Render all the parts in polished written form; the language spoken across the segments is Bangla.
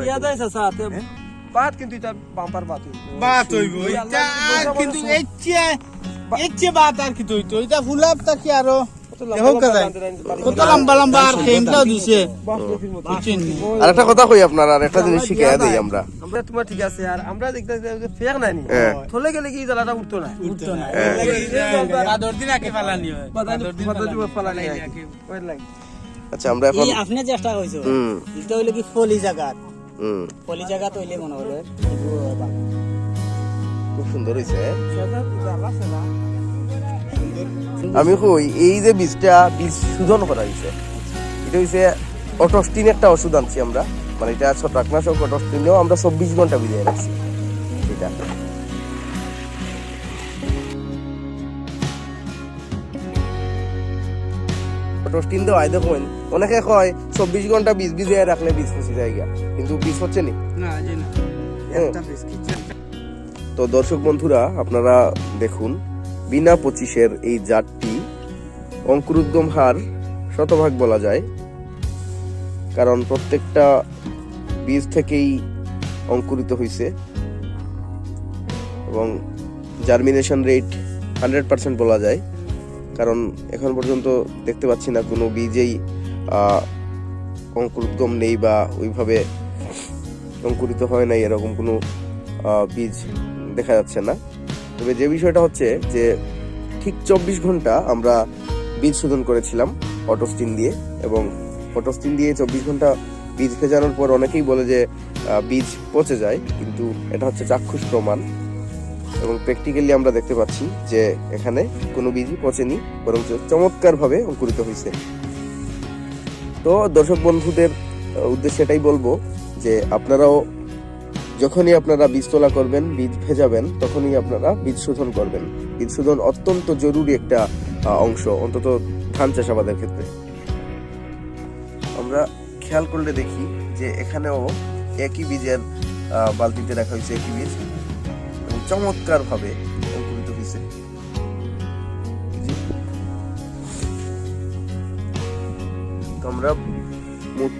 দিয়া যায় চাচা বাত কিন্তু এটা বাম্পার বাত হইব এটা কিন্তু এচ্ছে বাত আর কি হইতো এটা ফুলাপ তাকি আরো কত লম্বা লম্বা আর খেমটাও দিছে আর একটা কথা কই আপনার আর একটা জিনিস শিখাইয়া দেই আমরা তোমার ঠিক আছে আর আমরা দেখতে ফেক নাই নি থলে গেলে কি জ্বালাটা উঠতো না বাদর দিন আকে ফালানি হয় ফালানি ওই লাগে আচ্ছা আমরা এখন আপনি চেষ্টা কইছো এটা হইলো কি ফলি জায়গা হইলে মনে হলো খুব সুন্দর হইছে আমি কই এই যে বীজ শোধন করা হইছে এটা হইছে অটোস্টিন একটা ওষুধ আনছি আমরা মানে এটা ছত্রাকনাশক অটোস্টিনও আমরা 24 ঘন্টা ভিজিয়ে রাখছি এটা অটোস্টিন দেওয়া দেখুন অনেকে কয় 24 ঘন্টা বীজ ভিজিয়ে রাখলে বীজ পচে যায় কিন্তু বীজ হচ্ছে না তো দর্শক বন্ধুরা আপনারা দেখুন বিনা 25-এর এই জাতটি অঙ্কুরোদ্গম হার শতভাগ বলা যায় কারণ প্রত্যেকটা বীজ থেকেই অঙ্কুরিত হয়েছে এবং জার্মিনেশন রেট 100% বলা যায় কারণ এখন পর্যন্ত দেখতে পাচ্ছি না কোনো বীজেই অঙ্কুরোদ্গম নেই বা ওইভাবে অঙ্কুরিত হয় নাই এরকম কোনো বীজ দেখা যাচ্ছে না তবে যে বিষয়টা হচ্ছে যে ঠিক 24 ঘন্টা আমরা বীজ শোধন করেছিলাম অটোস্টিন দিয়ে এবং অটোস্টিন দিয়ে 24 ঘন্টা বীজ ভেজানোর পর অনেকেই বলে যে বীজ পচে যায় কিন্তু এটা হচ্ছে চাক্ষুষ প্রমাণ এবং প্র্যাকটিক্যালি আমরা দেখতে পাচ্ছি যে এখানে কোনো বীজই পচেনি বরং চমৎকারভাবে অঙ্কুরিত হয়েছে তো দর্শক বন্ধুদের উদ্দেশ্যে এটাই বলবো যে আপনারাও যখনই আপনারা বীজ তোলা করবেন বীজ ভেজাবেন তখনই আপনারা বীজ শোধন করবেন বীজ শোধন অত্যন্ত জরুরি একটা অংশ অন্তত ধান চাষাবাদের ক্ষেত্রে আমরা খেয়াল করলে দেখি যে এখানেও একই বীজের বালতিতে রাখা হয়েছে একই বীজ চমৎকার ভাবে অঙ্কুরিত হয়েছে তো আমরা মোট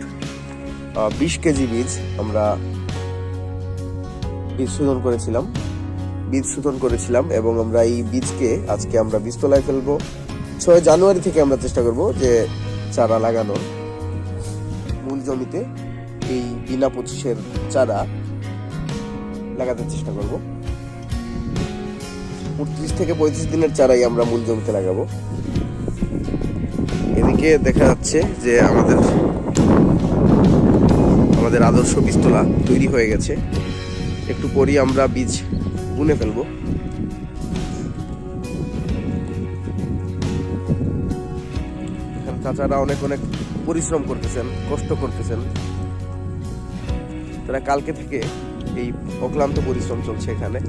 20 কেজি বীজ আমরা বীজ শোধন করেছিলাম এবং আমরা এই বীজকে আজকে আমরা বীজতলায় ফেলবো 6 জানুয়ারি থেকে আমরা চেষ্টা করব যে চারা লাগানোর মূল জমিতে এই বিনা 25-এর চারা লাগাতে চেষ্টা করব 30 থেকে 35 দিনের চারাই আমরা মূল জমিতে লাগাবো এদিকে দেখা যাচ্ছে যে আমাদের আদর্শ বীজতলা তৈরি হয়ে গেছে একটু পরই আমরা বীজ বুনে ফেলবো এখানে চাচারা অনেক পরিশ্রম করতেছেন কষ্ট করতেছেন তারা কালকে থেকে এই অক্লান্ত পরিশ্রম চলছে এখানে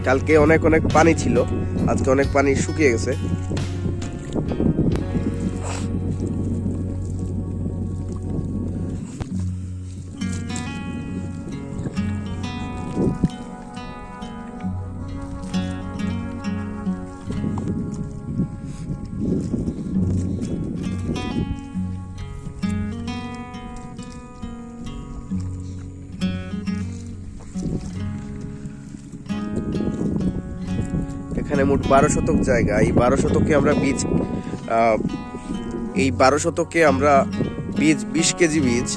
কালকে অনেক পানি ছিল আজকে অনেক পানি শুকিয়ে গেছে এখানে মোট 12 শতক জায়গা এই 12 শতকে আমরা বীজ 20 কেজি বীজ